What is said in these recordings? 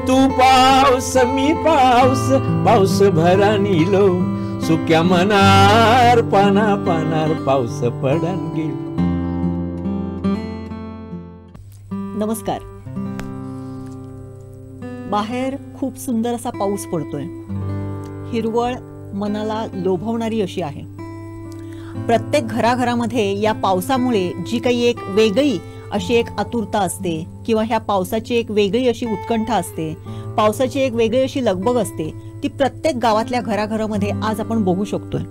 तू पाऊस मी पाऊस, पाऊस भरानिलो, सुक्या मनार पाना पानार पाऊस पडन गेलो. नमस्कार. बाहेर खूप सुंदर असा पाऊस पडतोय. हिरवळ मनाला लोभवणारी अशी आहे. प्रत्येक घराघरामध्ये या पावसामुळे जी काही एक वेगळी अशी एक आतुरता असते किंवा ह्या पावसाची एक वेगळी अशी उत्कंठा असते, पावसाची एक वेगळी अशी लगबग असते, ती प्रत्येक गावातल्या घराघरामध्ये आज आपण बघू शकतोय.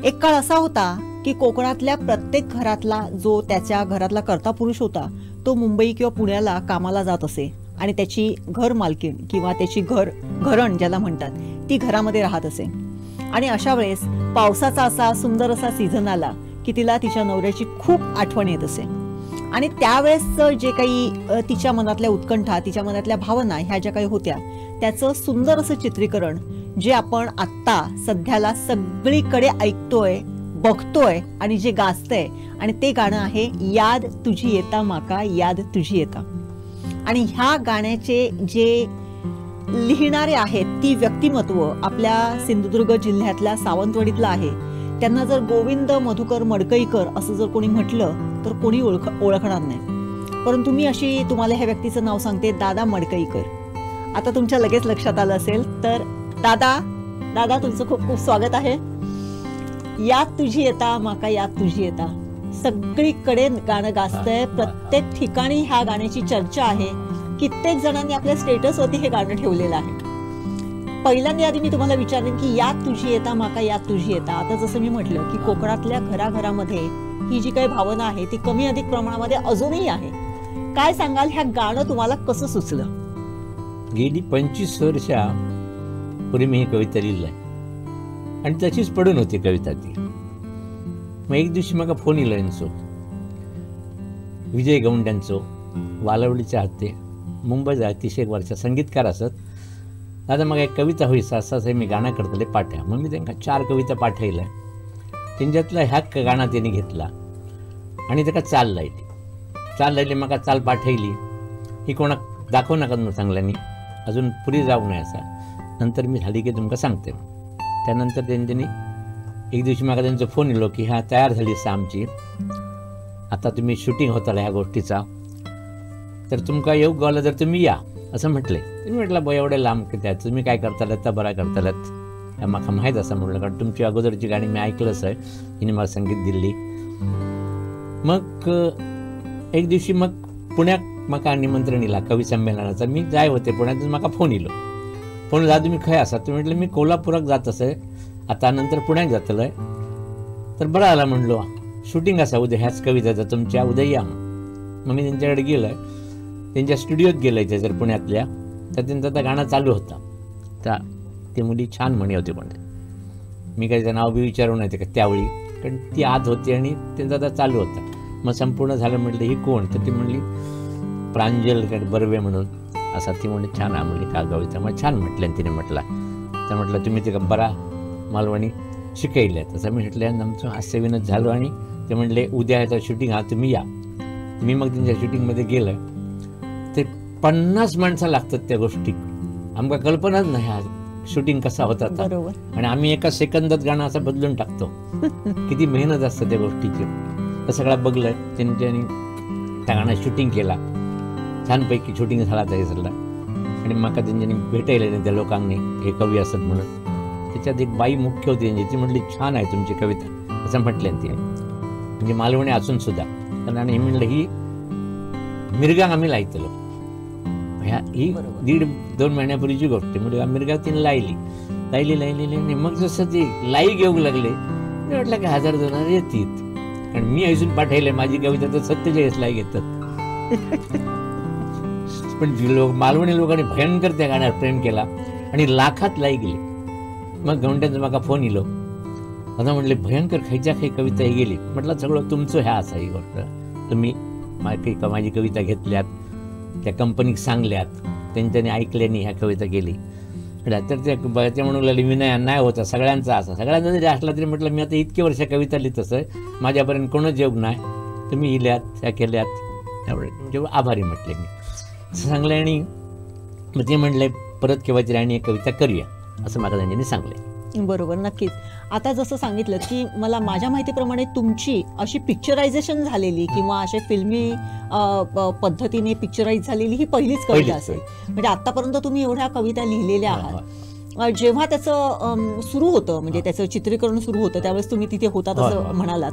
एक काळ असा होता की कोकणातल्या प्रत्येक घरातला जो त्याच्या घरातला कर्ता पुरुष होता तो मुंबई किंवा पुण्याला कामाला जात असे आणि त्याची घर मालकीण किंवा त्याची घरण ज्याला म्हणतात ती घरामध्ये राहत असे. आणि अशा वेळेस पावसाचा असा सुंदर असा सीझन आला की तिला तिच्या नवऱ्याची खूप आठवण येत असे. आणि त्यावेळेस जे काही तिच्या मनातल्या उत्कंठा, तिच्या मनातल्या भावना ह्या ज्या काही होत्या त्याचं सुंदर असं चित्रीकरण जे आपण आत्ता सध्याला सगळीकडे ऐकतोय, बघतोय आणि जे गाजतंय, आणि ते गाणं आहे याद तुझी येता माका याद तुझी येता. आणि ह्या गाण्याचे जे लिहिणारे आहेत ती व्यक्तिमत्व आपल्या सिंधुदुर्ग जिल्ह्यातल्या सावंतवाडीतला आहे. त्यांना जर गोविंद मधुकर मडकईकर असं जर कोणी म्हटलं तर कोणी ओळखणार नाही. परंतु मी अशी तुम्हाला ह्या व्यक्तीचं नाव सांगते, दादा मडकईकर. आता तुमच्या लगेच लक्षात आलं असेल तर दादा तुमचं खूप खूप स्वागत आहे. याद तुझी येता माका याद तुझी येता सगळीकडे गाणं गाजतंय. प्रत्येक ठिकाणी ह्या गाण्याची चर्चा आहे. कित्येक जणांनी आपल्या स्टेटसवरती हे गाणं ठेवलेलं आहे. पहिल्यांदा आधी मी तुम्हाला विचारेन की याद तुझी येता माका याद तुझी येता. आता जसं मी म्हटलं की कोकणातल्या घराघरामध्ये ही जी काही भावना आहे ती कमी अधिक प्रमाणामध्ये अजूनही आहे. काय सांगाल, ह्या गाणं तुम्हाला कसं सुचलं? गेली 25 वर्षापूर्वी मी ही कविता लिहिली आहे आणि तशीच पडून होती कविता ती. मग एक दिवशी मला फोन येईल यांचो, विजय गौंड्यांचो, वालवडीच्या हाते मुंबईचा अतिशय वर्षा संगीतकार असत. दादा मग एक कविता होईस असं मी गाणं करतले पाठ्या. मग मी त्यांना 4 कविता पाठवल्या. त्यांच्यातला ह्या गाणं त्यांनी घेतला आणि त्याला चाल लायली. मग चाल पाठवली. ही कोणाक दाखवू नका म्हणून सांगल्यानी, अजून पुरी जाऊ नये असा. नंतर मी झाली की तुमका सांगते. त्यानंतर त्यांनी एक दिवशी मला त्यांचा फोन येलो की ह्या तयार झाली सा आमची, आता तुम्ही शूटिंग होताला ह्या गोष्टीचा, तर तुमका येऊ गावला तर तुम्ही या असं म्हटले. तुम्ही म्हटलं बा एवढे लांब की त्या तुम्ही काय करतालात तर बरा करतालात मला माहीत असं म्हटलं, कारण तुमची अगोदरची गाणी मी ऐकलंच आहे, हिने मला संगीत दिली. मग एक दिवशी मग पुण्यात मका निमंत्रण येला कवी संमेलनाचा. मी जाय होते पुण्यातून मका फोन येलो. फोन जा तुम्ही खय असा. तुम्ही म्हटलं मी कोल्हापुरात जात असे, आता नंतर पुण्यात जातलंय. तर बरं आला म्हणलो, शूटिंग असा उद्या ह्याच कविताचा तुमच्या, उद्या या. मग मी त्यांच्याकडे गेलोय, त्यांच्या स्टुडिओत गेलोय त्याच्या पुण्यातल्या. तर त्यांचा आता गाणं चालू होता. तर ती मुली छान म्हणी होती, पण मी काही नाव बी विचारून नाही ते का त्यावेळी, कारण ती आत होती आणि त्यांचा आता चालू होता. मग संपूर्ण झालं. म्हटलं ही कोण? तर ती म्हणली प्रांजल बर्वे म्हणून असा. ती म्हणली छान आहे म्हणली का कविता. मग छान म्हटलं तिने म्हटलं. तर म्हटलं तुम्ही ते बरा मालवणी शिकायला. तसं मी म्हटलं आमचं हास्यविनोद झालो. आणि ते म्हणले उद्या ह्याचा शूटिंग हा तुम्ही या. मी मग त्यांच्या शूटिंगमध्ये गेलं. ते 50 माणसं लागतात त्या गोष्टी. आमका कल्पनाच नाही हा शूटिंग कसा होता. आणि आम्ही एका सेकंदात गाणं असं बदलून टाकतो. किती मेहनत असतं त्या गोष्टीची. तर सगळं बघलं त्यांच्यानी त्या गाणं शूटिंग केला. छानपैकी शूटिंग झाला त्याच्यातला. आणि मका त्यांच्यानी भेटायला नाही त्या लोकांनी, हे कवी असत म्हणून. त्याच्यात एक बाई मुख्य होती त्यांची. ती म्हटली छान आहे तुमची कविता असं म्हटले तिने, म्हणजे मालवणी असून सुद्धा. कारण हे म्हणलं ही मिरगा आम्ही लायतलो. ही 1.5-2 महिन्यापूर्वीची गोष्ट. म्हणजे मिरगा तिने लायली. मग जसं ती लाई घेऊ लागले म्हटलं की 1000-2000 येतील. कारण मी अजून पाठवले माझी कविता तर 47 लाई घेतात. पण मालवणी लोकांनी भयंकर त्या गाण्यावर प्रेम केला आणि लाखात लाई गेली. मग गवंड्यांचा माका फोन येलो. आता म्हटले भयंकर खायच्या काही कविता ही गेली. म्हटलं सगळं तुमचं ह्या असा ही गोष्ट. तुम्ही माझी कविता घेतल्यात, त्या कंपनीक सांगल्यात, त्यांच्यानी ऐकल्यानी ह्या कविता गेली. तर त्या म्हणून लागली विनय नाही होता सगळ्यांचा असा. सगळ्यांचा जरी असला तरी म्हटलं मी आता इतकी वर्ष कविता लिहितच आहे, माझ्यापर्यंत कोणच योग नाही. तुम्ही लिहिल्यात, त्या केल्यात, त्यामुळे म्हणजे आभारी म्हटले मी असं सांगलं. आणि मग ते म्हणले परत केव्हा तरी आणि एक कविता करूया असं मला त्यांनी सांगले. बरोबर, नक्कीच. आता जसं सांगितलं की मला माझ्या माहितीप्रमाणे तुमची अशी पिक्चरायझेशन झालेली किंवा अशा फिल्मी पद्धतीने पिक्चराईज झालेली ही पहिलीच कविता असेल. म्हणजे आतापर्यंत तुम्ही एवढ्या कविता लिहिलेल्या आहात. जेव्हा त्याचं सुरू होतं म्हणजे त्याचं चित्रीकरण सुरू होतं त्यावेळेस तुम्ही तिथे होतात असं म्हणालात.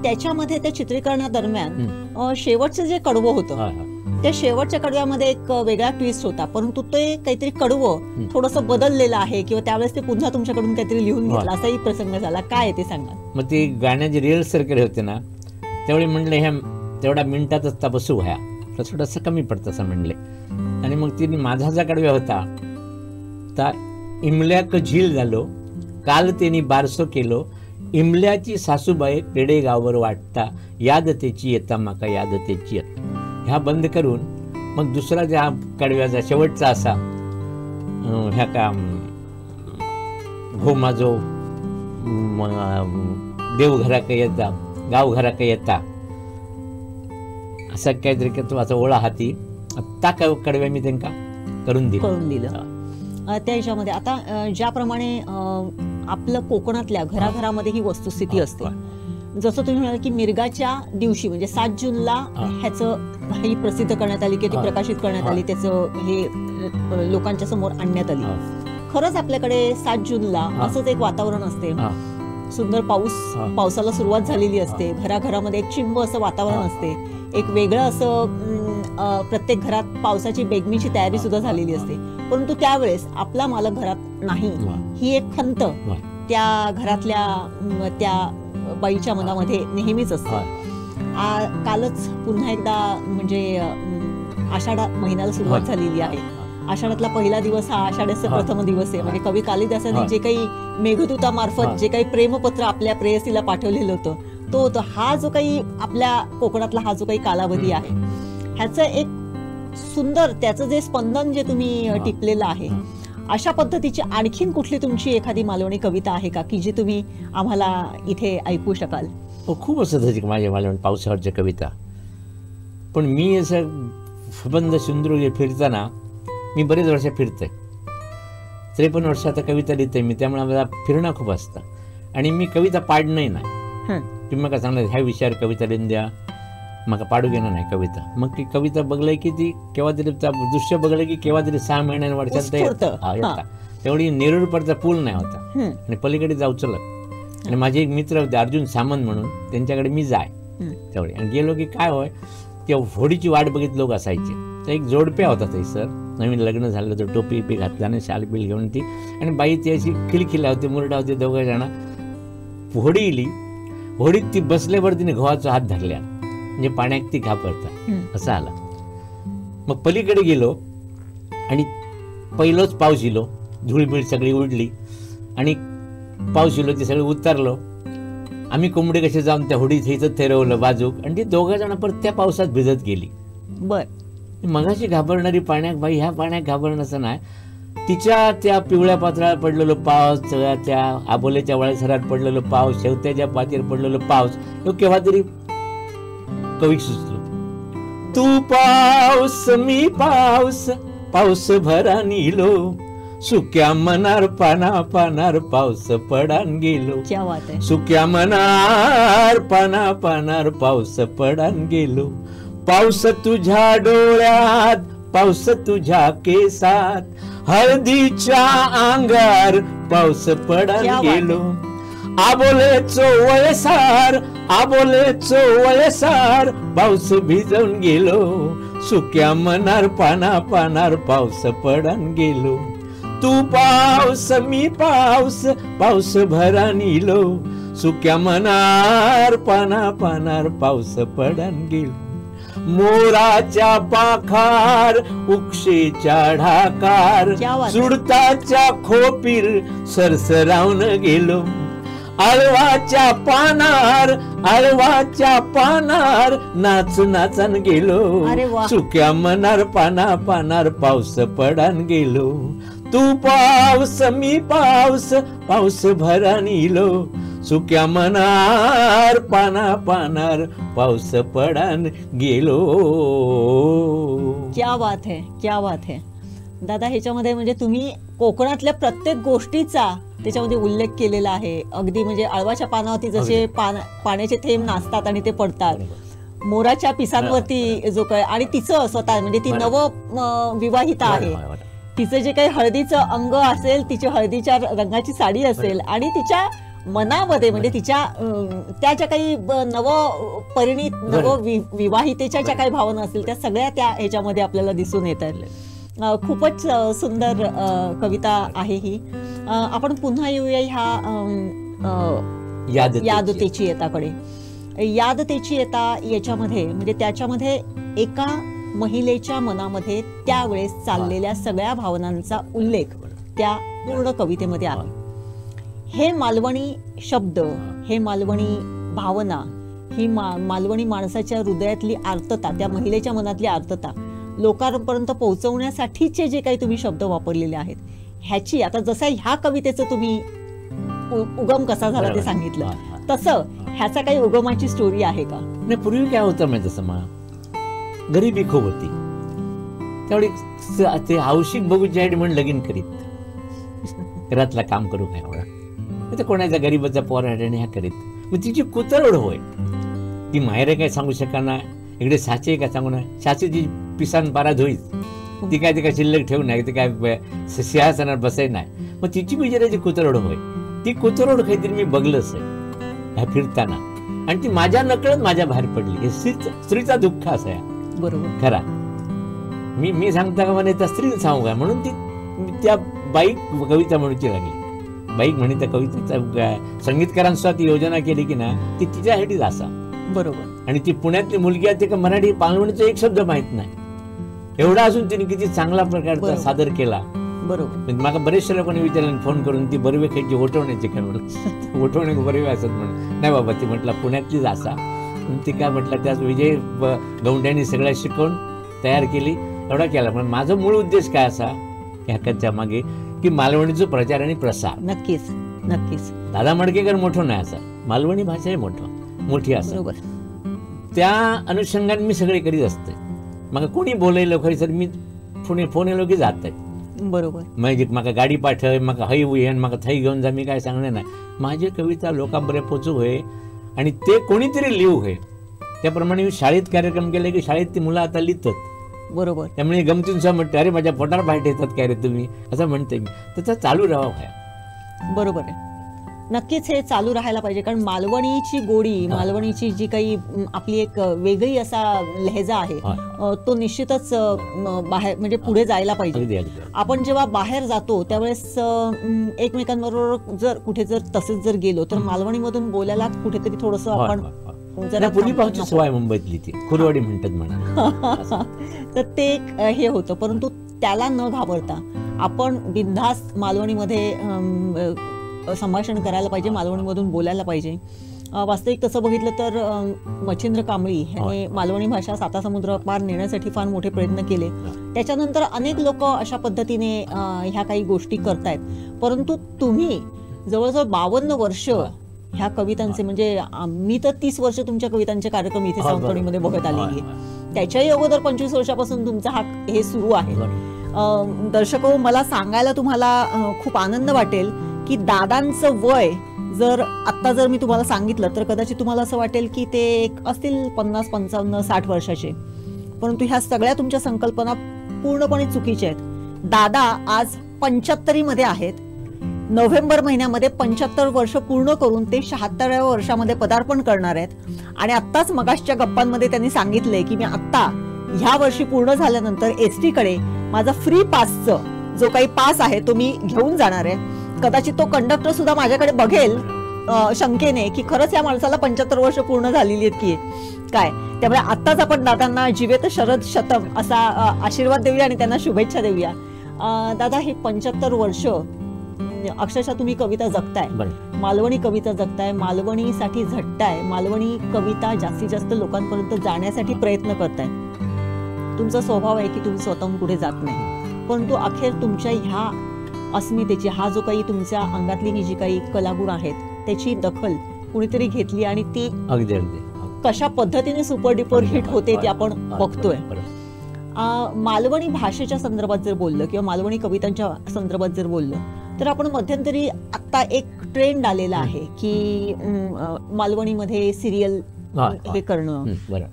त्याच्यामध्ये त्या चित्रीकरणादरम्यान शेवटचं जे कडवं होतं त्या शेवटच्या कडव्यामध्ये एक वेगळा ट्विस्ट होता, परंतु ते काहीतरी कडवं थोडंसं बदललेलं आहे किंवा त्यावेळेस ते पुन्हा तुमच्याकडून काहीतरी लिहून घेतलं असाही प्रसंग झाला. काय ते सांगा. मग ते गाण्याचे रिहर्सल केले होते ना त्यावेळी म्हणले ह्या तेवढ्या मिनिटातच बसू व्हाया तर थोडंसं कमी पडतं असं म्हणले. आणि मग तिने माझा जा कडव्या होता ता इमल्याक झील झालो काल त्यांनी बारसो केलो इमल्याची सासूबाई पेडेगाववर वाटता याद त्याची येता माका याद त्याची येत. ह्या बंद करून मग दुसरा ज्या कडव्याचा शेवटचा असा ह्या का हो माझो देवघराक येता गावघराक येता असं काहीतरी तो असा ओळा हाती त्या कडव्या मी त्यांना करून दिलं. त्या ह्याच्यामध्ये आता ज्याप्रमाणे आपलं कोकणातल्या घराघरामध्ये ही वस्तुस्थिती असते, जसं तुम्ही म्हणाल की मिरगाच्या दिवशी म्हणजे 7 जूनला ह्याचं ही प्रसिद्ध करण्यात आली किंवा ती प्रकाशित करण्यात आली, त्याचं हे लोकांच्या समोर आणण्यात आली. खरंच आपल्याकडे 7 जूनला असंच एक वातावरण असते, सुंदर पावसाला सुरुवात झालेली असते, घराघरामध्ये एक चिंब असं वातावरण असते, एक वेगळं असं प्रत्येक घरात पावसाची बेगमीची तयारी सुद्धा झालेली असते. परंतु त्यावेळेस आपला मालक घरात नाही ही एक खंत त्या घरातल्या त्या बाईच्या मनामध्ये नेहमीच असते. कालच पुन्हा एकदा म्हणजे आषाढ महिन्याला सुरुवात झालेली आहे. आषाढातला पहिला दिवस हा आषाढाचा प्रथम दिवस आहे. म्हणजे कवी कालिदासाने जे काही मेघदूतामार्फत जे काही प्रेमपत्र आपल्या प्रेयसीला पाठवलेलं होतं तो होतं. हा जो काही आपल्या कोकणातला हा जो काही कालावधी आहे ह्याचं एक सुंदर त्याचं जे स्पंदन जे तुम्ही टिपलेलं आहे, अशा पद्धतीची आणखीन कुठली तुमची एखादी मालवणी कविता आहे का की जी तुम्ही आम्हाला इथे ऐकू शकाल? खूप असं त्याची माझ्या मालवणी पावसावरच्या कविता. पण मी असं सुबंध सिंधुदुर्ग फिरताना मी बरेच वर्ष फिरतोय, 53 वर्ष आता कविता लिहिते मी, त्यामुळे मला फिरणं खूप असतं. आणि मी कविता पाडणंही नाही. तुम्ही मला सांगणार ह्या विषयावर कविता लिहून द्या, मग पाडू घेणार नाही कविता. मग ती कविता बघलंय की ती केव्हा तरी दृश्य बघलं की केव्हा तरी 6 महिन्याने वर्षात तेवढी नेरूळपर्यंत पूल नाही होता आणि पलीकडे जाऊ चलत. आणि माझे एक मित्र होते अर्जुन सामंत म्हणून, त्यांच्याकडे मी जाय तेवढे आणि गेलो की काय होय ते होडीची वाट बघित लोक असायचे. तर एक जोडप्या होता ते सर, नवीन लग्न झालं तर टोपी बी घातल्याने शाल बिल घेऊन ती, आणि बाई ती अशी खिलखिला होती, मुरडा होते, 2 जण. होडी इली, होडीत ती बसल्यावर तिने गव्हाचा हात धरल्या म्हणजे पाण्यात ती घाबरता असं आला. मग पलीकडे गेलो आणि पहिलंच पाऊस इलो, धुळीबिळ सगळी उडली आणि पाऊस इलो, ते सगळं उतरलो. आम्ही कोंबडे कसे जाऊन त्या होडीत इथं ठरवलं बाजूक, आणि ती 2 जण परत त्या पावसात भिजत गेली. मगाशी घाबरणारी पाण्यात बाई ह्या पाण्यात घाबरणं नाही. तिच्या त्या पिवळ्या पात्रावर पडलेलं पाऊस, सगळ्या त्या आबोलेच्या वाळसरात पडलेलं पाऊस, शेवत्याच्या पातीवर पडलेलं पाऊस, तो केव्हा तरी कवी सुचलो. तू पाऊस मी पाऊस, पाऊस भरा निलो, सुक्या मनार पाना पानार पाऊस पडान गेलो. सुक्या मनार पाना पानार पाऊस पडान गेलो. पाऊस तुझ्या डोळ्यात, पाऊस तुझ्या केसात, हळदीच्या अंगार पाऊस पडान गेलो. आबोलेचो वळसार, आबोलेचो वळसार पाऊस भिजून गेलो. सुक्या मनार पाना पानार पाऊस पडान गेलो. तू पाऊस मी पाऊस, पाऊस भरा निलो, सुक्या मनार पाना पानार पाऊस पडान गेलो. मोराच्या पाखार, उक्षेच्या ढाकार, सुडताच्या खोपीर सरसरावून गेलो. आळवाच्या पानार, आळवाच्या पानार नाच नाचन गेलो. सुक्या मनार पाना पानार पाऊस पडान गेलो. तू पाऊस मी पाऊस, पाऊस भरा निलो, सुक्या मनार पाना पानार पाऊस पडान गेलो. क्या बात है, क्या बात है. दादा ह्याच्यामध्ये म्हणजे तुम्ही कोकणातल्या प्रत्येक गोष्टीचा त्याच्यामध्ये उल्लेख केलेला आहे. अगदी म्हणजे अळवाच्या पानावरती जसे पाण्याचे थेंब नाचतात आणि ते पडतात, मोराच्या पिसांवरती जो काय, आणि तिचं स्वतः म्हणजे ती नवविवाहिता आहे, तिचं जे काही हळदीचं अंग असेल, तिची हळदीच्या रंगाची साडी असेल, आणि तिच्या मनामध्ये म्हणजे तिच्या त्या ज्या काही विवाहितेच्या ज्या काही भावना असतील त्या सगळ्या त्या ह्याच्यामध्ये आपल्याला दिसून येतात. खूपच सुंदर कविता आहे ही. आपण पुन्हा येऊया ह्या यादतेची येताकडे. यादतेची येता याच्यामध्ये म्हणजे त्याच्यामध्ये एका महिलेच्या मनामध्ये त्यावेळेस चाललेल्या सगळ्या भावनांचा उल्लेख त्या पूर्ण कवितेमध्ये आहे. हे मालवणी शब्द, हे मालवणी भावना, ही मालवणी माणसाच्या हृदयातली आर्तता, त्या महिलेच्या मनातली आर्तता लोकांपर्यंत पोहोचवण्यासाठीचे जे काही तुम्ही शब्द वापरलेले आहेत, ह्याची आता जसं ह्या कवितेचं तुम्ही उगम कसा झाला ते सांगितलं, तसं ह्याचा काही उगमाची स्टोरी आहे का? नाही, पूर्वी काय होतं माहिती, तसं गरिबी खूप होती त्यावेळी ते हौशिक बघूच्या म्हणून लगीन करीत, घरातला काम करू काय एवढा, ते कोणाचा गरीबाचा पोराड ह्या करीत. मग तिची कुतरड होय, ती माहेर काय सांगू शका ना, इकडे साचे काय सांगू ना, साचेची पिसान बारा धुईत, ती काय ते काय शिल्लक ठेवू नाही, ते काय सिंहासनात बसाय नाही. मग तिची बिचाराची कुतरड होय, ती कुतरड काहीतरी मी बघलंच आहे ह्या फिरताना, आणि ती माझ्या नकळत माझ्या बाहेर पडली. हे स्त्रीचा दुःख असा आहे. बरोबर, खरा मी सांगता का म्हणे त्या स्त्री सांगू काय म्हणून ती त्या बाईक कविता म्हणूची लागली. बाईक म्हणे त्या कवितेचा संगीतकारांसुद्धा ती योजना केली की ना, ती तिच्यासाठीच असा. बरोबर. आणि ती पुण्यातली मुलगी आहे, का मराठी पालवणीचा एक शब्द माहित नाही, एवढा असून तिने किती चांगला प्रकारचा सादर केला. बरोबर. मला बरेचशा लोकांनी विचारलं फोन करून, ती बर्वे खायची ओठवण्याची काय म्हणून, ओठवणे बर्वे असत म्हणून. नाही बाबा, ती म्हटलं पुण्यातलीच असा. ती काय म्हटलं, त्याच विजय गौंड्यांनी सगळ्या शिकवून तयार केली, एवढा केला. पण माझा मूळ उद्देश काय असा ह्याच्या मागे, की मालवणीचा प्रचार आणि प्रसार. नक्कीच नक्कीच. दादा मडकेकर मोठं नाही असा, मालवणी भाषा मोठी असं, त्या अनुषंगाने मी सगळे करीत असते. मग कोणी बोलायला खरी सर मी फोन येलो की जात आहे. बरोबर. म्हणजे मग गाडी पाठव, मग हई उयन, मग थई घेऊन जा, मी काय सांगणार नाही. माझी कविता लोकांपर्यंत पोचू होय आणि ते कोणीतरी लिहू होय. त्याप्रमाणे मी शाळेत कार्यक्रम केले की शाळेत ती मुलं आता लिहितात. बरोबर. त्यामुळे गमतीनुसार म्हणते, अरे माझ्या पोटावर बाहेर येतात काय रे तुम्ही, असं म्हणते मी. त्याचा चालू राहावं काय. बरोबर आहे. नक्कीच हे चालू राहायला पाहिजे, कारण मालवणीची गोडी, मालवणीची जी काही आपली एक वेगळी असा लहेजा आहे, तो निश्चितच बाहेर म्हणजे पुढे जायला पाहिजे. आपण जेव्हा बाहेर जातो त्यावेळेस एकमेकांबरोबर जर कुठे जर तसेच जर गेलो तर मालवणीमधून बोलायला कुठेतरी थोडंसं आपण पूर्वीपासून सवय मुंबईतली ती खुरवाडी म्हणतात म्हणा, तर ते हे होतं. परंतु त्याला न घाबरता आपण बिनधास्त मालवणीमध्ये संभाषण करायला पाहिजे, मालवणीमधून बोलायला पाहिजे. वास्तविक तसं बघितलं तर मच्छिंद्र कांबळी यांनी मालवणी भाषा सातासमुद्र पार नेण्यासाठी फार मोठे प्रयत्न केले. त्याच्यानंतर अनेक लोक अशा पद्धतीने ह्या काही गोष्टी करतायत. परंतु तुम्ही जवळजवळ 52 वर्ष ह्या कवितांचे, म्हणजे मी तर 30 वर्ष तुमच्या कवितांचे कार्यक्रम इथे सावंतवाडीमध्ये बघत आलेली आहे. त्याच्याही अगोदर 25 वर्षापासून तुमचा हे सुरू आहे. दर्शको, मला सांगायला तुम्हाला खूप आनंद वाटेल की दादांचं वय जर आत्ता जर मी तुम्हाला सांगितलं तर कदाचित तुम्हाला असं वाटेल की ते असतील 50, 55, 60 वर्षाचे. परंतु ह्या सगळ्या तुमच्या संकल्पना पूर्णपणे चुकीच्या आहेत. दादा आज 75 मध्ये आहेत. नोव्हेंबर महिन्यामध्ये 75 वर्ष पूर्ण करून ते 76व्या वर्षामध्ये पदार्पण करणार आहेत. आणि आत्ताच मगाशच्या गप्पांमध्ये त्यांनी सांगितलंय की मी आत्ता ह्या वर्षी पूर्ण झाल्यानंतर एसटी कडे माझा फ्री पासचं जो काही पास आहे तो मी घेऊन जाणार आहे. कदाचित तो कंडक्टर सुद्धा माझ्याकडे बघेल शंकेने की खरंच या माणसाला 75 वर्ष पूर्ण झालेली आहेत की काय. त्यामुळे आत्ताच आपण दादांना जीवेत शरद शतम असा आशीर्वाद देऊया आणि त्यांना शुभेच्छा देऊया. दादा, हे 75 वर्ष अक्षरशः तुम्ही कविता जगताय, मालवणी कविता जगताय, मालवणीसाठी झटताय, मालवणी कविता जास्तीत जास्त लोकांपर्यंत जाण्यासाठी प्रयत्न करताय. तुमचा स्वभाव आहे की तुम्ही स्वतःहून पुढे जात नाही, परंतु अखेर तुमच्या ह्या अस्मितेची, हा जो काही तुमच्या अंगातली ही जी काही कलागुण आहेत त्याची दखल कुणीतरी घेतली आणि ती अगदी कशा पद्धतीने सुपर डुपर हिट होते ते आपण बघतोय. मालवणी भाषेच्या संदर्भात जर बोललं किंवा मालवणी कवितांच्या संदर्भात जर बोललं तर आपण मध्यंतरी आता एक ट्रेंड आलेला आहे की मालवणीमध्ये सिरियल हे करणं,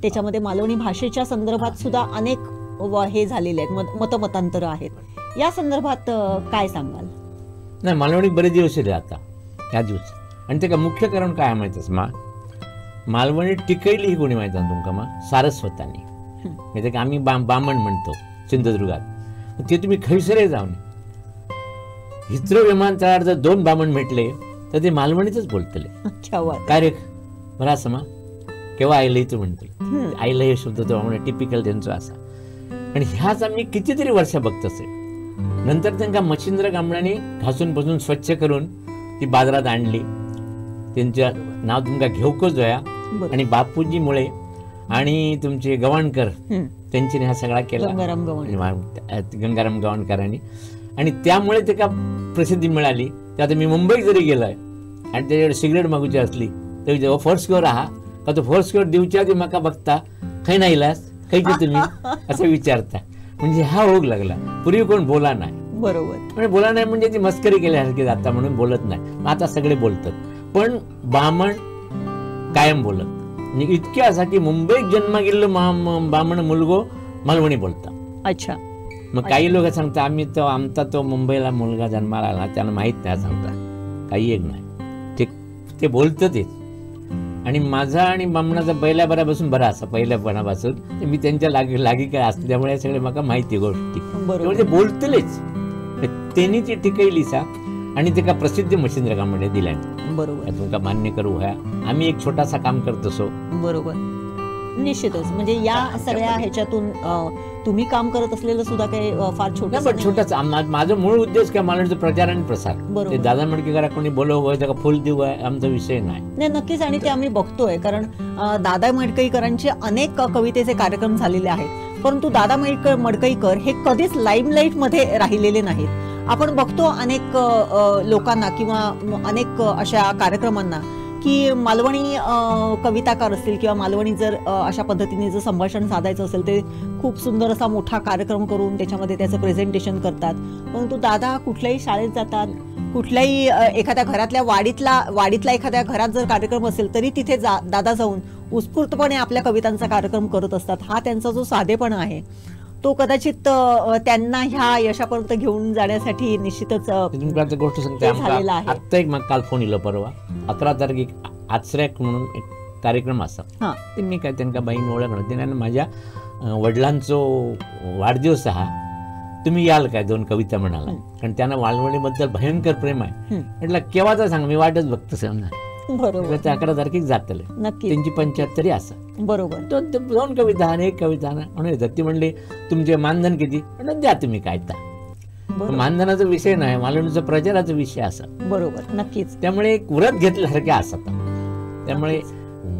त्याच्यामध्ये मालवणी भाषेच्या संदर्भात सुद्धा अनेक हे झालेले आहेत, मतमतांतर आहेत. या संदर्भात काय सांगाल? नाही, मालवणी बरेच दिवस येते आता ह्या दिवस, आणि ते का मुख्य कारण काय माहितीच मा, मालवणी टिकयली ही कोणी माहिती आहे तुमका मा? सारस्वतांनी. म्हणजे का आम्ही बामण म्हणतो सिंधुदुर्गात, ते तुम्ही खैसरे जाऊन हिथ्रो विमानतळावर जर 2 बामण भेटले तर ते मालवणीतच बोलतले. काय रे बरं असं मा केव्हा आईला तू म्हणतो, आईला हे शब्द तो म्हणजे टिपिकल त्यांचा असा. आणि ह्याच आम्ही कितीतरी वर्ष बघत असे. नंतर त्यांना मच्छिंद्र कांबळ्यांनी घासून बसून स्वच्छ करून ती बाजारात आणली. त्यांचं नाव तुमका घेऊकच जोया, आणि बापूजीमुळे आणि तुमचे गवाणकर त्यांच्याने हा सगळा केला, गंगाराम गवाणकरांनी, आणि त्यामुळे ते का प्रसिद्धी मिळाली. ते आता मी मुंबईत जरी गेलोय आणि त्याच्याकडे सिगरेट मागूची असली तर जेव्हा फर्स्ट फ्लोअर आहा का तो फर्स्ट फ्लोअर दिवच्या आधी म्हाका बघता खंय नाहीलास खंयचे तुम्ही असं विचारता. म्हणजे हा होग लागला. पूर्वी कोण बोला नाही, बरोबर, म्हणजे बोला नाही म्हणजे ती मस्करी केल्यासारखी जाता म्हणून बोलत नाही. आता सगळे बोलतात, पण बामण कायम बोलत. म्हणजे इतके असा की मुंबईत जन्म गेलेलो बामण मुलगो मालवणी बोलता. अच्छा. मग काही लोक सांगता आम्ही तो आमचा तो मुंबईला मुलगा जन्माला आला त्यांना माहित नाही सांगता, काही एक नाही, ते बोलतं तेच. आणि माझा आणि बामणाचा पहिल्यापणापासून बरा असा, पहिल्यापणापासून मी त्यांच्या लागी काय असते त्यामुळे सगळे मला माहिती गोष्टी, म्हणजे बोलतलेच त्यांनी ती टिकवली सा. आणि ते का प्रसिद्धी मच्छिंद्र कांबळे दिल्या. बरोबर, तुमका मान्य करू ह्या आम्ही एक छोटासा काम करत असो. बरोबर, निश्चितच. म्हणजे या सगळ्या ह्याच्यातून तुम्ही काम करत असलेलं सुद्धा काही फार छोटाच माझं मूळ उद्देश काय मालवणीचा प्रचार आणि प्रसार. ते दादा मडकेकर कोणी बोलव का फुल देऊ आमचा विषय नाही. नक्कीच, आणि ते आम्ही बघतोय, कारण दादा मडकईकरांचे अनेक कवितेचे कार्यक्रम झालेले आहेत, परंतु दादा मडकईकर हे कधीच लाईमलाईट मध्ये राहिलेले नाहीत. आपण बघतो अनेक लोकांना किंवा अनेक अशा कार्यक्रमांना की मालवणी कविताकार असतील किंवा मालवणी जर अशा पद्धतीने जर संभाषण साधायचं असेल ते खूप सुंदर असा मोठा कार्यक्रम करून त्याच्यामध्ये त्याचं प्रेझेंटेशन करतात. परंतु दादा कुठल्याही शाळेत जातात, कुठल्याही एखाद्या घरातल्या वाडीतला एखाद्या घरात जर कार्यक्रम असेल तरी तिथे दादा जाऊन उत्स्फूर्तपणे आपल्या कवितांचा कार्यक्रम करत असतात. हा त्यांचा जो साधेपणा आहे तो कदाचित त्यांना ह्या यशापर्यंत घेऊन जाण्यासाठी निश्चितच गोष्ट सांगते. आता एक काल फोन येलो, परवा 11 तारखेक आचऱ्याक म्हणून एक कार्यक्रम असा. ते मी काय त्यांना बाईन ओळखलं, त्याने माझ्या वडिलांचो वाढदिवस हा, तुम्ही याल काय 2 कविता म्हणाला. कारण त्यांना मालवणीबद्दल भयंकर प्रेम आहे. म्हटलं केव्हाचा सांग, मी वाटच बघतो समजा. बरोबर, ते 11 तारखेक जातले, नक्की त्यांची 75 असा. बरोबर, 2 कविता आणि 1 कविता म्हणून येतात. ती म्हणली तुमचे मानधन किती, म्हणून द्या तुम्ही काय. मानधनाचा विषय नाही, मालवणीचा प्रचाराचा विषय असा. बरोबर, नक्कीच. त्यामुळे एक व्रत घेतल्यासारखे असतात. त्यामुळे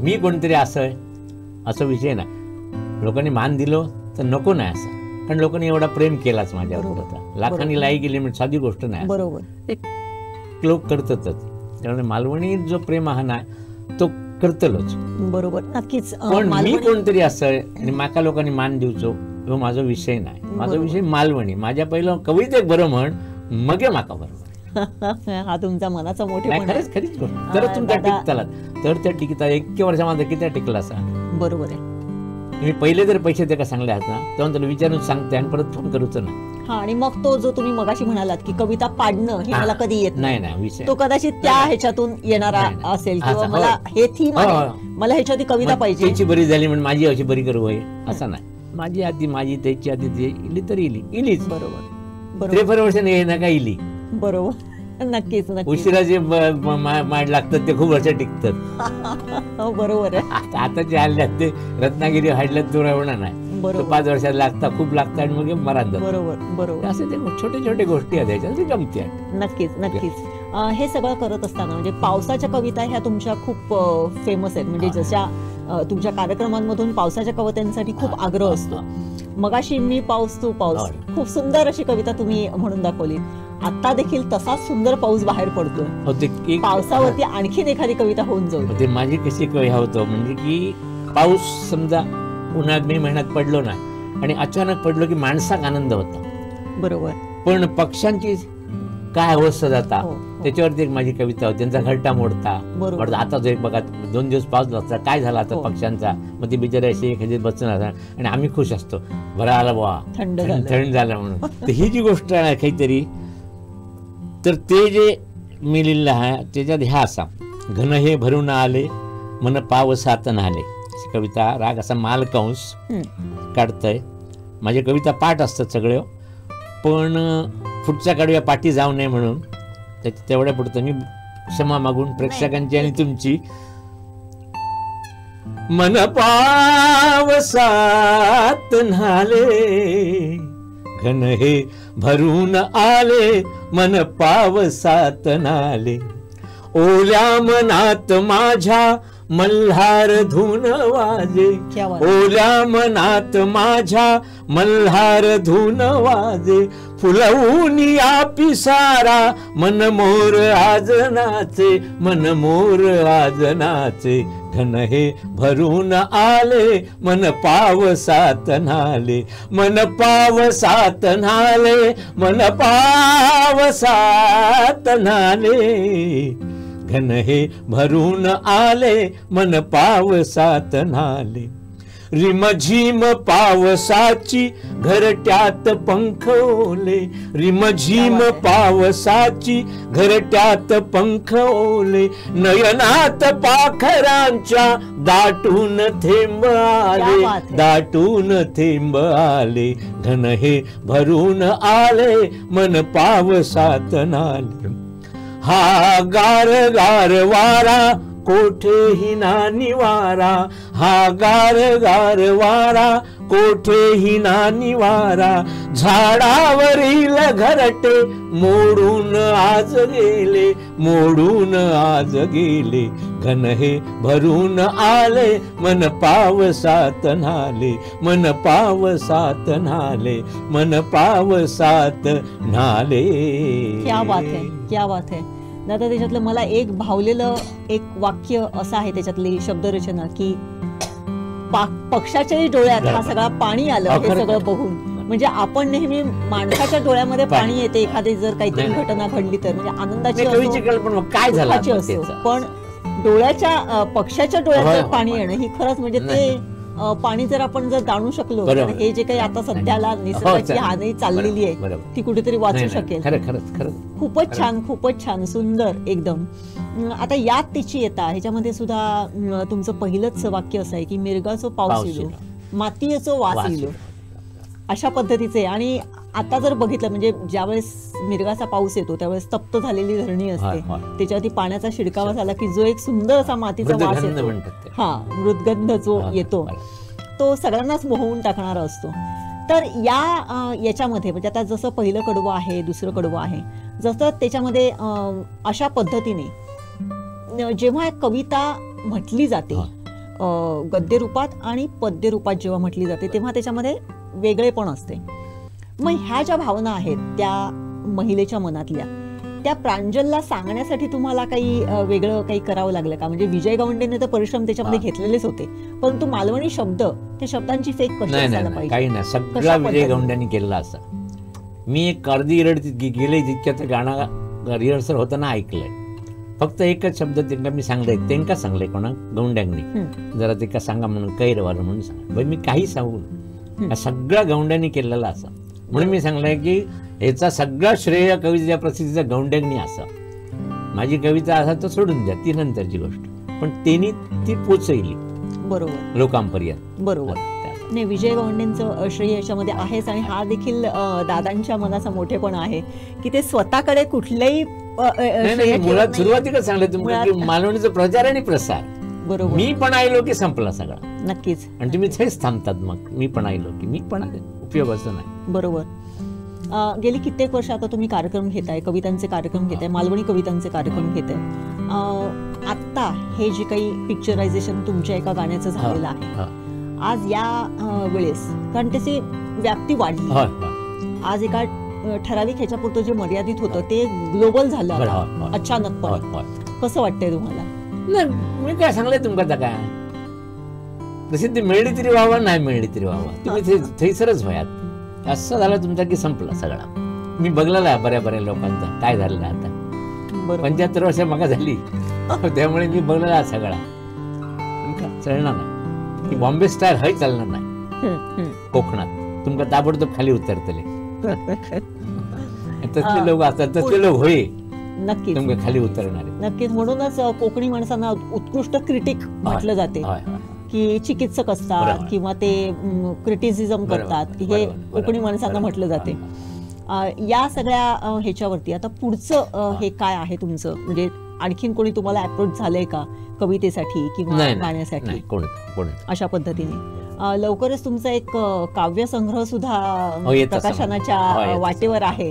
मी कोणतरी असं विषय नाही. लोकांनी मान दिलो तर नको नाही असं, पण लोकांनी एवढा प्रेम केलाच माझ्यावर. लाखांनी लाई गेली म्हणजे साधी गोष्ट नाही. बरोबर, एक लोक करतातच. त्यामुळे मालवणी जो प्रेम हा ना तो करतलोच. बरोबर, नक्कीच. पण मी कोणतरी असं आणि माका लोकांनी मान देऊचो तो माझा विषय नाही. माझा विषय मालवणी. माझ्या पहिलं कवितेक बरं म्हण, मगे माका बरोबर. हा तुमचा मनाचा मोठेपणा आहे. खरीच गोष्ट. तर तुमच्या टिकताला तर त्या टिकता 1 वर्षामध्ये किती टिकला असा. बरोबर आहे. तुम्ही पहिले जर पैसे ते का सांगले आहात ना तेव्हा त्याला विचारून सांगते आणि परत फोन करूच ना. आणि मग तो जो तुम्ही मगाशी म्हणालात की कविता पाडणं हे मला कधी येत नाही विषय तो कदाचित त्या ह्याच्यातून येणारा असेल किंवा मला हे थीम आहे, मला ह्याच्यावरती कविता पाहिजे, त्याची बरी झाली म्हणून माझी अशी बरी करू होय असं नाही. माझी आधी माझी त्याची आधी ते इली तर इलीच. बरोबर, 53 वर्षांनी ये ना का इली. बरोबर, नक्कीच. उशिरा जे माड लागतात ते खूप वर्ष टिकतात. बरोबर आहे. आता जे हल्ल्यात ते रत्नागिरी हाडल्यात दूर होणार नाही. 5 वर्षात लागतात, खूप लागतात आणि मग मरात. बरोबर, असे ते छोटे छोटे गोष्टी आहेत त्याच्यात गमती आहेत. नक्कीच. हे सगळं करत असताना म्हणजे पावसाच्या कविता ह्या तुमच्या खूप फेमस आहेत. म्हणजे जशा तुमच्या कार्यक्रमांमधून पावसाच्या कवितांसाठी खूप आग्रह असतो. मगाशी मी पाऊस तू पाऊस खूप सुंदर अशी कविता तुम्ही म्हणून दाखवली. आता देखील तसाच सुंदर पाऊस बाहेर पडतोय. पावसावरती आणखीन एखादी कविता होऊन जाऊ. ते माझी कशी कविता होतो म्हणजे की पाऊस समजा उन्हाळ्यात मे महिन्यात पडलो ना आणि अचानक पडलो की माणसाक आनंद होता, बरोबर. पण पक्ष्यांची काय अवस्था जाता हो, त्याच्यावरती एक माझी कविता होती. त्यांचा घरटा मोडता बरोबर. पडता. आता जो एक बघा 2 दिवस पाऊस लागता, काय झाला आता हो. पक्ष्यांचा. मग ते बिचारे असे एखादी बसून राहतात आणि आम्ही खुश असतो, बरं आला बुवा, थंड झालं. थंड झालं म्हणून. तर ही जी गोष्ट आहे काहीतरी, तर ते जे मी लिहिलं आहे त्याच्यात ह्या असा, घन हे भरून आले मन पावसात नाले, अशी कविता. राग असा मालकंस काढतंय. माझ्या कविता पाठ असतात सगळे, पण पुढच्या कडव्या पाठी जाऊ नये म्हणून तेवढ्या पुरतं मी क्षमा मागून प्रेक्षकांची आणि तुमची. मन पावसात न्हाले घन हे भरून आले मन पावसात नाले, ओल्या मनात माझ्या मल्हार धून वाजे, क्या बात. ओल्या मनात माझ्या मल्हार धून वाजे, फुलवून या पिसारा मन मोर आज नाचे, मन मोर आज नाचे, घन हे भरून आले मन पावसात न्हाले, मन पावसात न्हाले, मन पावसात न्हाले, घन हे भरून आले मन पावसात न्हाले. रिमझिम पावसाची घरट्यात पंख ओले, रिमझिम पावसाची घरट्यात पंख ओले, नयनात पाखरांच्या दाटून थेंब आले, दाटून थेंब आले, घन हे भरून आले मन पावसात नाले. हा गार गार वारा कोठेही ना निवारा, हा गार गार वारा कोठेही ना निवारा, झाडावरील घरटे मोडून आज गेले, मोडून आज गेले, घन हे भरून आले मन पावसात न्हाले, मन पावसात न्हाले, मन पावसात न्हाले. क्या बात है, क्या बात है दादा. त्याच्यातलं मला एक भावलेलं एक वाक्य असं आहे त्याच्यातली शब्दरचना की पक्षाच्याही डोळ्यात हा सगळा पाणी आलं हे सगळं बघून. म्हणजे आपण नेहमी माणसाच्या डोळ्यामध्ये पाणी येते एखादी जर काहीतरी घटना घडली तर, म्हणजे आनंदाची काय झालं असो, पण डोळ्याच्या पक्षाच्या डोळ्यात पाणी येणं ही खरंच म्हणजे ते पाणी जर आपण जर जाणू शकलो तर हे जे काही आता सध्याला निसर्गाची हानी चाललेली आहे ती कुठेतरी वाचू शकेल. खूपच छान, खूपच छान, सुंदर एकदम. आता यात तिची येता ह्याच्यामध्ये सुद्धा तुमचं पहिलंच वाक्य असं आहे की मिरगाचो पाऊस येलो मातीयेचो वास येलो, अशा पद्धतीचे. आणि आता जर बघितलं म्हणजे ज्यावेळेस मिरगाचा पाऊस येतो त्यावेळेस तप्त झालेली धरणी असते, त्याच्यावरती पाण्याचा शिडकावा झाला की जो एक सुंदर असा मातीचा वास येतो, हा मृदगंध जो येतो तो सगळ्यांनाच मोहवून टाकणारा असतो. तर याच्यामध्ये म्हणजे आता जसं पहिलं कडवं आहे, दुसरं कडवं आहे, जसं त्याच्यामध्ये अशा पद्धतीने जेव्हा कविता म्हटली जाते गद्य रूपात आणि पद्य रूपात जेव्हा म्हटली जाते तेव्हा त्याच्यामध्ये वेगळेपण असते. मग ह्या ज्या भावना आहेत त्या महिलेच्या मनातल्या, त्या प्रांजलला सांगण्यासाठी तुम्हाला काही वेगळं काही करावं लागलं का? म्हणजे विजय गावंडेने तर परिश्रम त्याच्यामध्ये घेतलेलेच होते, परंतु मालवणी शब्द, त्या शब्दांची फेक कशी असायला पाहिजे? काही नाही, सगळा विजय गावंडेंनी केलेला असा. मी एक अर्धी गेले तितक्यात गाणं रिहर्सल होताना ऐकलंय. फक्त एकच शब्द त्यांना मी सांगलाय, त्यांना सांगलंय कोणा गौंड्यांनी, जरा ते का सांगा म्हणून कैरवार म्हणून सांगा. भाई मी काही सांगू, सगळा गौंड्यांनी केलेला असा. म्हणून मी सांगलंय की ह्याचा सगळा श्रेय कवितेच्या प्रसिद्धीचा गौंड्यांनी असा. माझी कविता असा तर सोडून द्या, ती नंतरची गोष्ट, पण त्यांनी ती पोचवली बरोबर लोकांपर्यंत. बरोबर नाही, विजय गौंडेंचं श्रेय याच्यामध्ये आहेच. आणि हा देखील दादांच्या मनाचा मोठेपणा आहे की ते स्वतःकडे कुठल्याही मुळात सुरुवातीला सांगले तुम्ही मालवणीचा प्रचार आणि प्रसार. बरोबर, मी पण आयलो की संपला सगळा. नक्कीच. आणि तुम्ही तेच थांबतात मग मी पण आयलो की मी पण उपयोगाचं नाही. बरोबर. गेली कित्येक वर्ष आता तुम्ही कार्यक्रम घेताय, कवितांचे कार्यक्रम घेताय, मालवणी कवितांचे कार्यक्रम घेताय. आत्ता हे जे काही पिक्चरायझेशन तुमच्या एका गाण्याचं झालेलं आहे आज या वेळेस, कारण त्याची व्याप्ती वाढली, आज एका ठराविक ह्याच्यापुरतं जे मर्यादित होतं ते ग्लोबल झालं अचानकपणे. कसं वाटतंय तुम्हाला? मी काय सांगलंय तुमका काय प्रसिद्धी मिळली तरी व्हावं, नाही मिळली तरी व्हावं, तुम्ही थैसरच व्हायात. असं झालं तुमचा की संपला सगळा. मी बघलेला आहे बऱ्या लोकांचा काय झालेलं आहे आता. 75 वर्ष मगा झाली त्यामुळे मी बघलेला सगळा. चालणार नाही की बॉम्बे स्टाईल हय चालणार नाही कोकणात. तुमका ताबडतोब खाली उतरतले. तसले लोक असतात, तसले लोक होय नक्कीच तुमका खाली उतरणारे. नक्कीच. म्हणूनच कोकणी माणसांना उत्कृष्ट क्रिटिक म्हटलं जाते, की चिकित्सक असतात किंवा ते क्रिटिसिझम करतात, हे कोकणी माणसांना म्हटलं जाते. या सगळ्या ह्याच्यावरती आता पुढचं हे काय आहे तुमचं, म्हणजे आणखीन कोणी तुम्हाला अप्रोच झालंय का कवितेसाठी किंवा गाण्यासाठी अशा पद्धतीने? लवकरच तुमचा एक काव्यसंग्रह सुद्धा प्रकाशनाच्या वाटेवर आहे.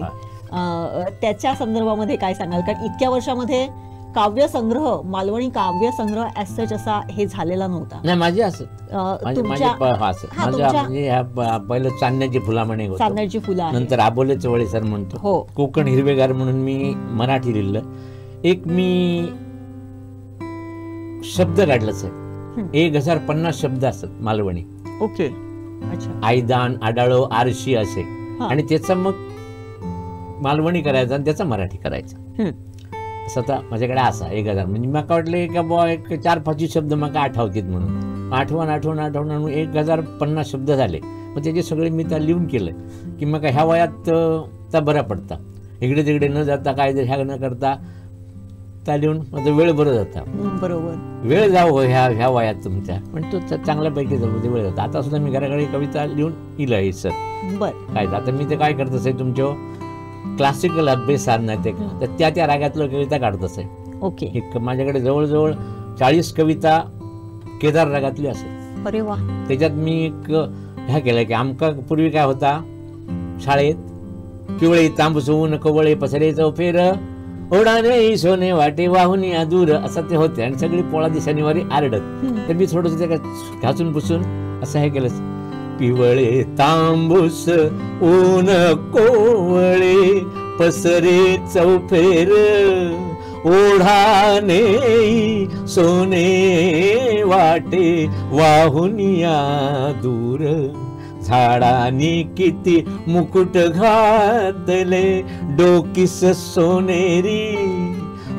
त्याच्या संदर्भामध्ये काय सांगाल? कारण इतक्या वर्षामध्ये काव्यसंग्रह, मालवणी काव्यसंग्रह ॲज सच असा हे झालेला नव्हता. नाही माझे असं पहिलं चांदण्याची फुला म्हणे, चांदण्याची फुलं, नंतर आबोले चवळे सर म्हणतो, कोकण हिरवेगार म्हणून मी मराठी लिहिलं. एक मी शब्द काढलंच आहे, 1050 शब्द असतात मालवणी. ओके, अच्छा. आयदान, आडाळो, आरशी असे, आणि त्याचा मग मालवणी करायचा आणि त्याचा मराठी करायचा. असं आता माझ्याकडे असा 1000, म्हणजे मला वाटलं का बुवा एक 4-5 शब्द मला आठवतात म्हणून आठवण 1050 शब्द झाले. मग त्याचे सगळे मी त्या लिहून केलं की मग ह्या वयात त्या बऱ्या पडता, इकडे तिकडे न जाता काय ह्या न करता त्या लिहून माझा वेळ बरं जाता. बरोबर, वेळ जाऊ ह्या वयात तुमच्या, पण तो चांगल्यापैकी जाऊ वेळ जाता. आता सुद्धा मी घराकडे कविता लिहून लिहिलं आहे सर. बरं, काय आता मी ते काय करत असे, तुमच्या क्लासिकल अभ्यास नाही ते, तर त्या रागातलं कविता काढत असे. ओके. माझ्याकडे जवळजवळ 40 कविता केदार रागातली असेल. अरे वा. त्याच्यात मी एक ह्या केलं की आमका पूर्वी काय होता शाळेत, पिवळे तांबूस ऊन कवळे पसरे चौफेर ओढाने सोने वाटे वाहुनी दूर असं ते होते, आणि सगळी पोळा शनिवारी आरडत. तर मी थोडंसं ते घासून पुसून असं हे केलं, पिवळे तांबूस ऊन कोवळे पसरे चौफेर ओढाने सोने वाटे वाहुनिया दूर झाडांनी किती मुकुट घातले डोकीस सोनेरी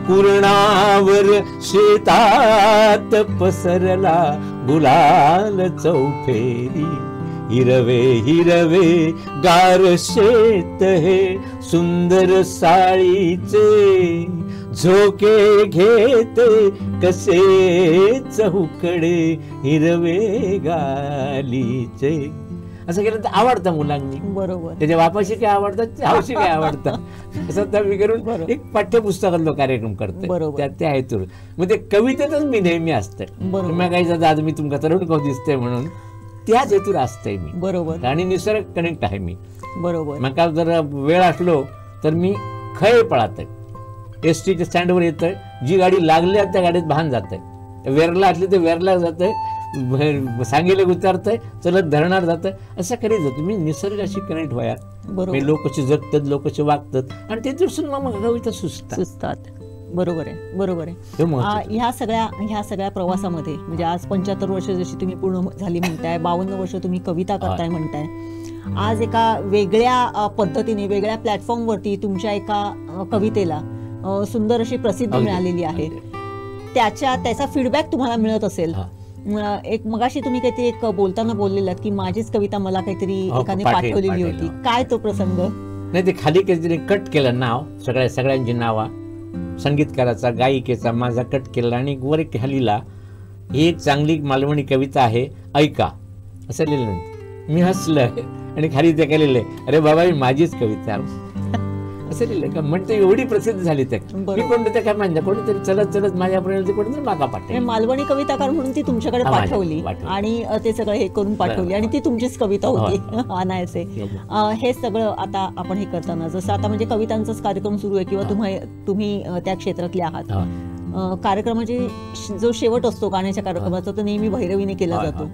पूर्णावर शेतात पसरला गुलाल चौफेरी हिरवे हिरवे गार शेत हे सुंदर साळीचे झोके घेते कसे चौकडे हिरवे गालीचे. असं केलं तर आवडतं मुलांनी. बरोबर. त्याच्या बापाशी काय आवडतात, हौशी काय आवडतं, असं तर मी करून एक पाठ्यपुस्तकातला कार्यक्रम करते त्या हेतून. मग ते कवितेतच मी नेहमी असते. मग काही जातं आज मी तुमका तरुण कव दिसते म्हणून त्याच हेतून असते मी. बरोबर. आणि निसर्ग कनेक्ट आहे मी. बरोबर. मग जर वेळ असलो तर मी खय पळत आहे, एसटीच्या स्टँडवर येतोय, जी गाडी लागली त्या गाडीत भान जाते, वेरला असली तर वेरला जातंय, सांगेले उतरतंय, चलत धरणार जातंय, असं करीत जातो मी. निसर्गाशी कनेक्ट व्हाया, लोक कशी जगतात, लोक कशी वागतात, आणि ते दिवसून मग कविता सुचतात. बरोबर आहे, बरोबर आहे. ह्या सगळ्या प्रवासामध्ये म्हणजे आज 75 वर्ष जशी तुम्ही पूर्ण झाली म्हणताय, 52 वर्ष तुम्ही कविता करताय म्हणताय, आज एका वेगळ्या पद्धतीने वेगळ्या प्लॅटफॉर्मवरती तुमच्या एका कवितेला सुंदर अशी प्रसिद्धी मिळालेली आहे. त्याचा फीडबॅक तुम्हाला मिळत असेल. एक मगाशी तुम्ही काहीतरी एक बोलताना बोललेलात की माझीच कविता मला काहीतरी एकाने पाठवलेली होती. काय तो प्रसंग? नाही, ते खाली काहीतरी कट केलं नाव, सगळ्यांची नावा, संगीतकाराचा, गायिकेचा माझा कट केला आणि वर एक लिहिला, ही एक चांगली मालवणी कविता आहे, ऐका, असं लिहिलं. मी हसलं आणि खाली ते काय लिहिलंय, अरे बाबा ही माझीच कविता असं लिहिलं का. म्हणते एवढी प्रसिद्ध झाली त्या. मी कोणतं काय माहिती, कोणीतरी चलत चलत माझ्यापर्यंत कोणीतरी मागा पाठवली, मालवणी कविताकार म्हणून ती तुमच्याकडे पाठवली आणि ते सगळं हे करून पाठवली आणि ती तुमचीच कविता होती अनायसे. हे सगळं आता आपण हे करताना जसं आता म्हणजे कवितांचाच कार्यक्रम सुरू आहे किंवा तुम्ही त्या क्षेत्रातले आहात, कार्यक्रमाची जो शेवट असतो गाण्याच्या कार्यक्रमाचा तो नेहमी भैरवीने केला जातो.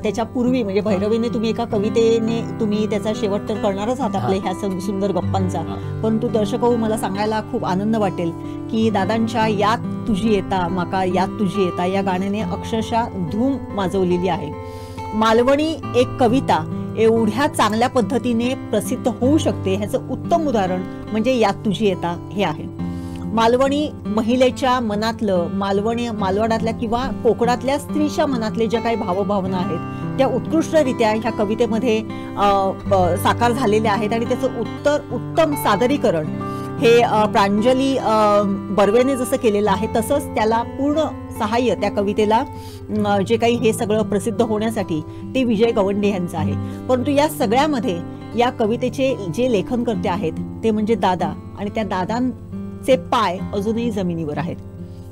त्याच्या पूर्वी म्हणजे भैरवीने तुम्ही एका कवितेने तुम्ही त्याचा शेवट तर करणारच आहात आपल्या ह्या सुंदर गप्पांचा, परंतु दर्शक हो मला सांगायला खूप आनंद वाटेल की दादांच्या यात तुझी येता माका यात तुझी येता या गाण्याने अक्षरशः धूम माजवलेली आहे. मालवणी एक कविता एवढ्या चांगल्या पद्धतीने प्रसिद्ध होऊ शकते ह्याचं उत्तम उदाहरण म्हणजे यात तुझी येता हे आहे. मालवणी महिलेच्या मनातलं मालवणातल्या किंवा कोकणातल्या स्त्रीच्या मनातले ज्या काही भावभावना आहेत त्या उत्कृष्टरित्या ह्या कवितेमध्ये साकार झालेल्या आहेत आणि त्याचं उत्तम सादरीकरण हे प्रांजली बर्वेने जसं केलेलं आहे तसंच त्याला पूर्ण सहाय्य त्या कवितेला जे काही हे सगळं प्रसिद्ध होण्यासाठी ते विजय गवंडे यांचं आहे. परंतु या सगळ्यामध्ये या कवितेचे जे लेखनकर्ते आहेत ते म्हणजे दादा आणि त्या दादांचे पाय अजूनही जमिनीवर आहेत.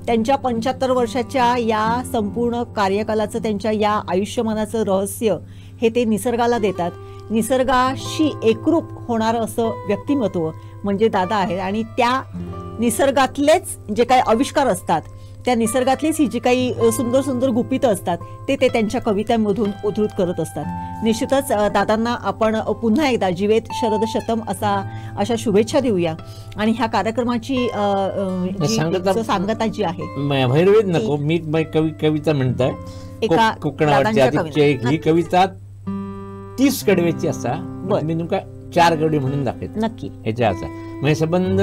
त्यांच्या 75 वर्षाच्या या संपूर्ण कार्यकालाचं त्यांच्या या आयुष्यमानाचं रहस्य हे ते निसर्गाला देतात. निसर्गाशी एकरूप होणारं असं व्यक्तिमत्व म्हणजे दादा आहे आणि त्या निसर्गातलेच जे काही आविष्कार असतात त्या निसर्गातलीच ही जी काही सुंदर सुंदर गुपितं असतात ते त्यांच्या कवितांमधून उद्धृत करत असतात. निश्चितच दादांना आपण पुन्हा एकदा जीवेत शरद शतम अशा शुभेच्छा देऊया आणि ह्या कार्यक्रमाची सांगता जी आहे भैरवीत नको मी कविता म्हणताय एका कोकणावरची ही कविता 30 कडव्याची असा मी तुमका 4 कडवे म्हणून दाखवत नक्की ह्याच्या असा म्हणजे संबंध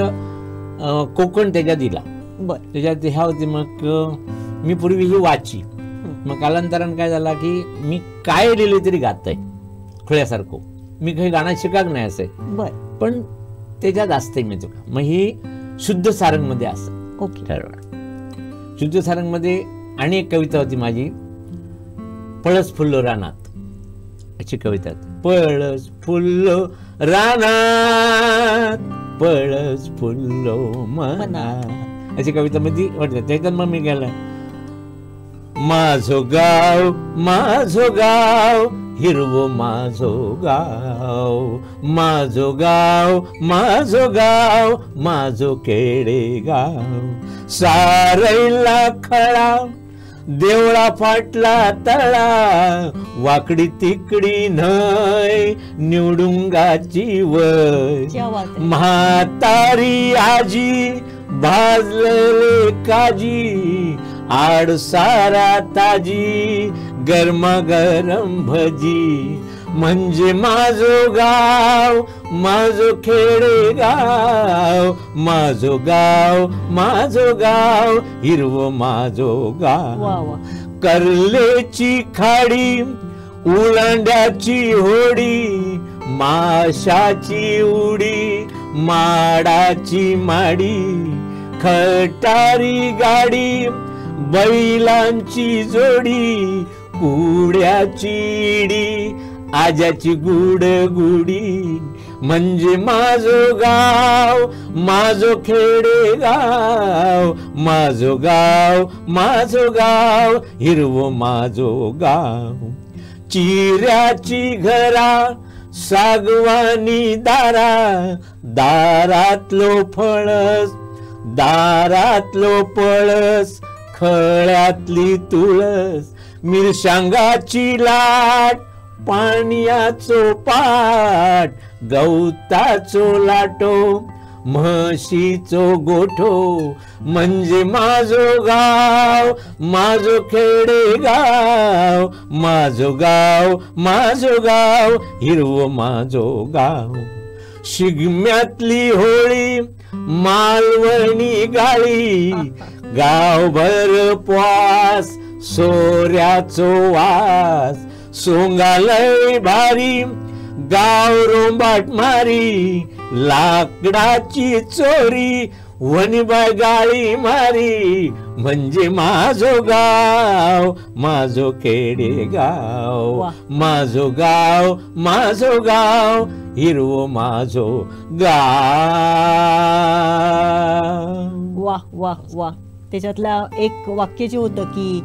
कोकण त्याच्या दिला त्याच्यात ह्या होती. मग मी पूर्वी ही वाची मग कालांतरानं काय झाला की मी काय लिहिले तरी गातय खुळ्यासारखं मी काही गाणं शिकाक नाही असं पण त्याच्यात असतंय मी तुका. मग ही शुद्ध सारंग मध्ये असं ठरवलं. शुद्ध सारंग मध्ये आणि एक कविता होती माझी पळस फुल्लो रानात अशी कविता. पळस फुल्लो रानात पळस फुल्लो मनात अशी कविता मध्ये वाटते. त्याच्यात मग मी गेला माझो गाव हिरवो माझो गाव माझो गाव माझो खेडे गाव सारैला खळा देवळा फाटला तळा वाकडी तिकडी न्हय निवडुंगाची वय म्हातारी आजी भाजलेले काजी आडसारा ताजी गरमागरम भजी म्हणजे माझो गाव माझो खेडे गाव माझो गाव हिरवो माझो गाव करलेची खाडी उलांड्याची होडी माशाची उडी माडाची माडी खटारी गाडी बैलांची जोडी कुड्याची इडी आजाची गुडी म्हणजे माझो गाव माझो खेडे गाव माझो गाव हिरवो माझो गाव चिऱ्याची घरा सागवानी दारातलो पळस खळ्यातली तुळस मिरशांगाची लाट पाण्याचो पाट गवताचो लाटो म्हशीचो गोठो म्हणजे माझो गाव माझो खेडे गाव माझो गाव हिरवो माझो गाव शिगम्यातली होळी मालवणी गाळी गावभर पास सोऱ्याचो वास सोंगालय भारी गाव रोंबाट मारी लाकडाची चोरी वणीबाई गाळी मारी म्हणजे माझो गाव माझो खेडे गाव माझो गाव हिरवो माझो गाव. वाह वाह वाह. त्याच्यातलं एक वाक्य जे होतं की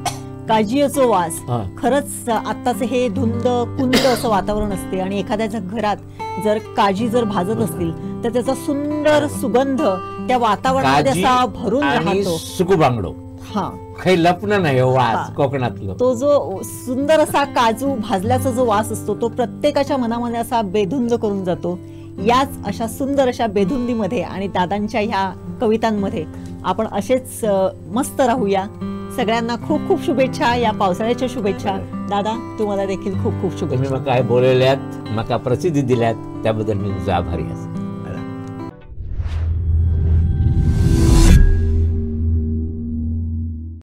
काजीयचो वास. खरंच आत्ताच हे धुंद कुंद असं वातावरण असते आणि एखाद्याच्या घरात जर काजी जर भाजत असतील तर त्याचा सुंदर सुगंध त्या वातावरणामध्ये काजी असा भरून आणि राहतो. सुकू बांगडो हा, काही लपणं नाही हो हा. वास कोकणातलं. तो जो सुंदर असा काजू भाजल्याचा जो वास असतो तो प्रत्येकाच्या मनामध्ये असा बेधुंद करून जातो. याच अशा सुंदर अशा बेधुंदीमध्ये आणि दादांच्या ह्या कवितांमध्ये आपण असेच मस्त राहूया. सगळ्यांना खूप खूप शुभेच्छा, या पावसाळ्याच्या शुभेच्छा. दादा, तुम्हाला देखील खूप खूप तुम्ही शुभेच्छा. मग काय बोलवल्यात, मका प्रसिद्धी दिल्यात त्याबद्दल मी तुझा आभारी आहे.